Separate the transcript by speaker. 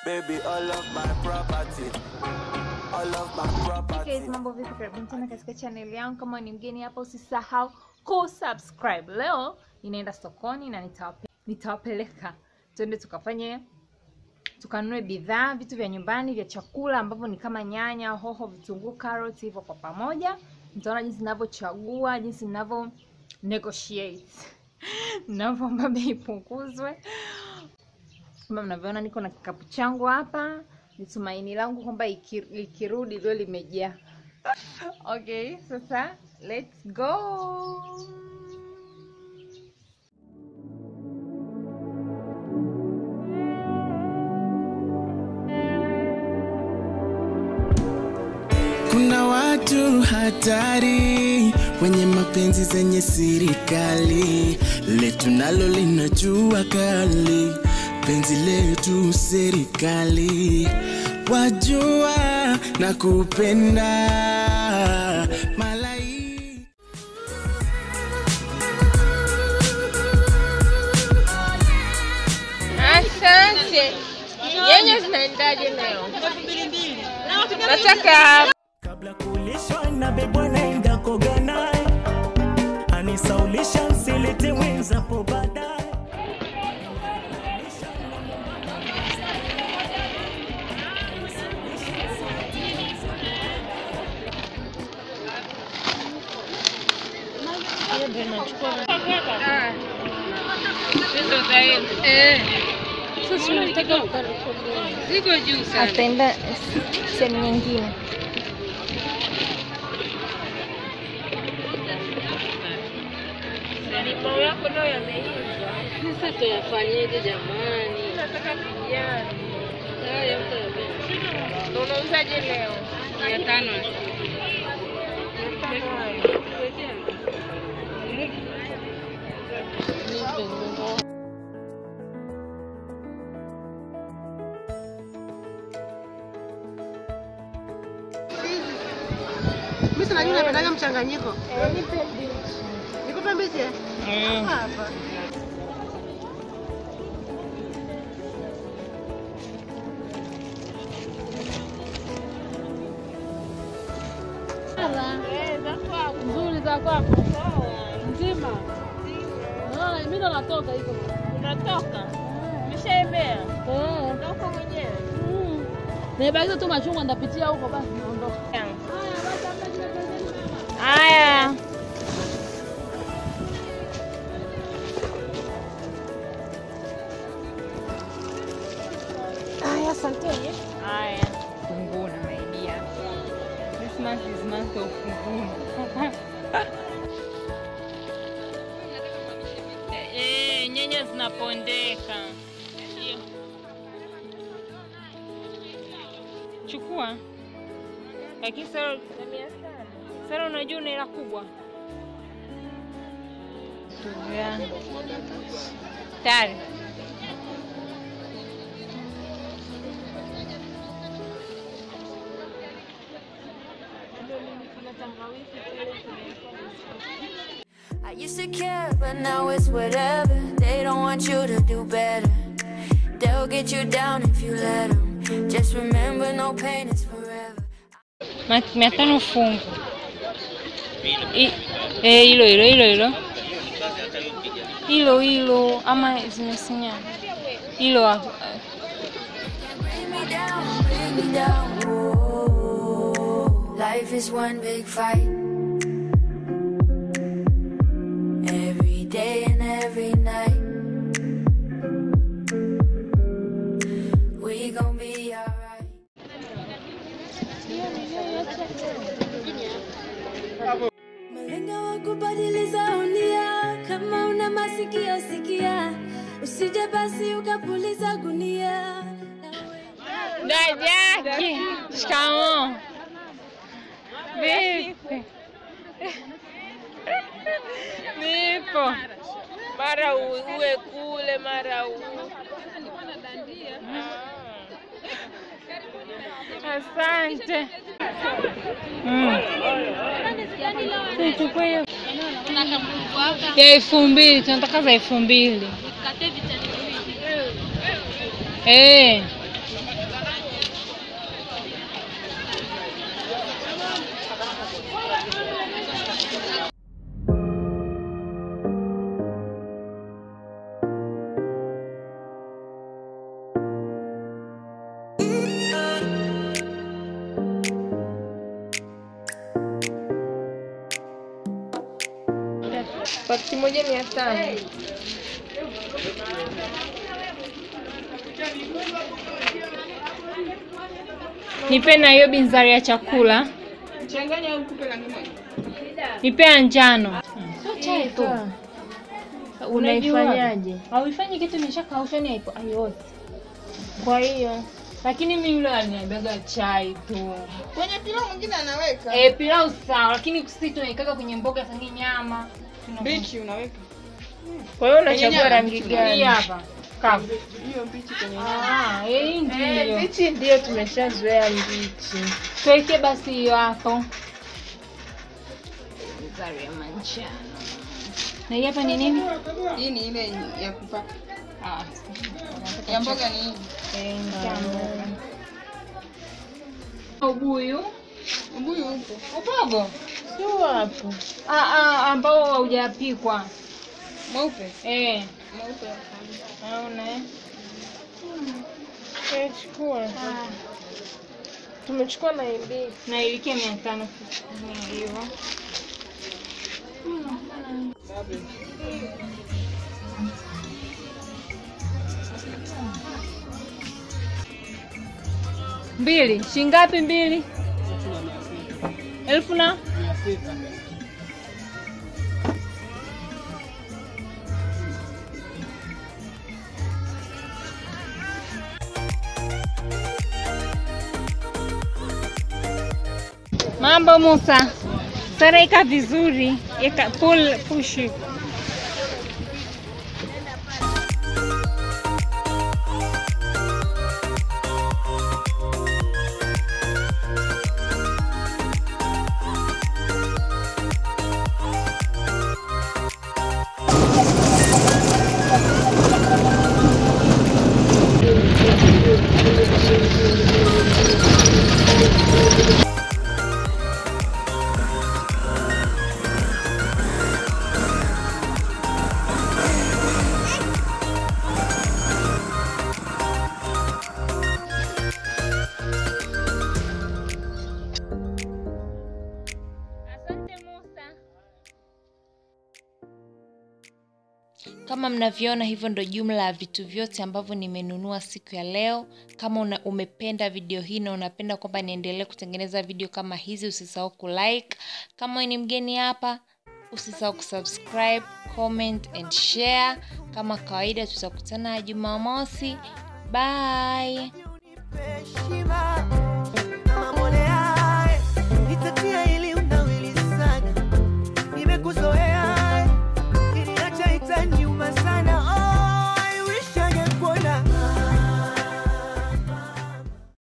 Speaker 1: Baby, all of my property. All of my property.
Speaker 2: Guys, mambo vipi? Karibuni tena katika channel yangu. Kama ni mgeni hapa usisahau kusubscribe. Leo ninaenda sokoni na nitawapeleka twende tukanunue bidhaa, vitu vya nyumbani, vya chakula ambavyo ni kama nyanya, hoho, vitunguu, carrots hivyo kwa pamoja. Mtaona jinsi ninavyochagua, jinsi ninavyo negotiate. Ninaomba bei ipunguzwe. Kama mnavyoona niko na kikapu changu hapa. Ni tumaini langu kwamba ikirudi leo limejaa. Okay, sasa let's go.
Speaker 1: Kuna watu hatari wenye mapenzi zenye serikali, letu nalo linajua kali, penzi letu serikali, wajua na kupenda malai.
Speaker 2: Asante. Nyanya zinaendaje leo? Nataka
Speaker 3: kabla kulishwa na bebwa naenda kogana, anisaulisha msilete wenza po baadaye.
Speaker 2: sasa tunataka ziko juu sana. Atenda sehemu nyingine. Sasa yako leo yameiva. Sasa tuyafanyeje jamani? Nataka kijani. Haya mtapenda. Ndio unauzaje leo? 500.
Speaker 4: Mimi sana jina napenda mchanganyiko. Nipe mbichi. Nikupe mbichi? Hapa.
Speaker 5: Nzuri za kwako. Nzima. Naona mimi ndo natoka hivyo.
Speaker 2: Unatoka? Umeshaembea? Unatoka mwenyewe?
Speaker 5: Nibakiza tu machungwa ndapitia huko basi naondoka.
Speaker 2: Haya. Haya, asante. Haya. Fungu na maidia. This month is month of fungu. Nyanya zinapondeka. Ndio. Chukua. Lakini sasa unajua ni hela kubwa. Tayari.
Speaker 6: I used to care, but now it's whatever. They don't want you to do better. They'll get you down if you let them. Just remember, no pain is forever.
Speaker 2: 500 fungu. Hilo ama zimesinya. Hilo
Speaker 6: Bring me down. Whoa. Life is one big fight. Every day and every night. We gon' be alright.
Speaker 7: Malenga wa kubadiliza unia, kama una masikio sikia, usije basi ukapuliza gunia.
Speaker 2: Dada, shikamoo. Vipi? Nipo. Mara uwe kule, mara Asante. Tuchukue hiyo. Ya 2000, tunataka za 2000.
Speaker 4: Pakiti moja 500.
Speaker 2: Nipe na hiyo binzari ya chakula.
Speaker 4: Changanya au kupe rangi moja?
Speaker 2: Nipe ya njano. Sio chai tu.
Speaker 4: Unaifanyaje?
Speaker 2: Hauifanyi kitu nishakausha ni yote.
Speaker 4: Kwa hiyo,
Speaker 2: Lakini mimi yule ananiambiaga chai tu.
Speaker 4: kwenye pilau mwingine anaweka.
Speaker 2: Pilau sawa, lakini sisi tunaikaga kwenye mboga sangi nyama.
Speaker 4: Bichi unaweka. Kwa hiyo unachagua rangi gani?
Speaker 2: Hii hapa. Kavu.
Speaker 4: Hiyo bichi kwenye
Speaker 2: Hii ndio.
Speaker 4: bichi ndio tumeshazoea bichi.
Speaker 2: Tuweke basi hiyo hapo. Bizari ya manjano. Na hii hapa ni nini?
Speaker 4: Hii ni ile ya kupaka.
Speaker 2: Ya
Speaker 4: mboga ni hii.
Speaker 2: Ubuyu.
Speaker 4: Ubuyu upo.
Speaker 2: Upogo.
Speaker 4: Sio hapo.
Speaker 2: Ambao haujapikwa.
Speaker 4: Mweupe.
Speaker 2: Mweupe.
Speaker 4: Naona chukua. Tumechukua na mbili.
Speaker 2: Na ilikia 500 hivyo. Mbili. Shingapi mbili? 1000 na? Mambo Musa. Sareka vizuri. Eka push. Kama mnavyoona, hivyo ndo jumla ya vitu vyote ambavyo nimenunua siku ya leo. Kama umependa video hii na unapenda kwamba niendelee kutengeneza video kama hizi, usisahau kulike. Kama ni mgeni hapa, usisahau kusubscribe, comment and share. Kama kawaida, tutakutana Jumamosi. Bye.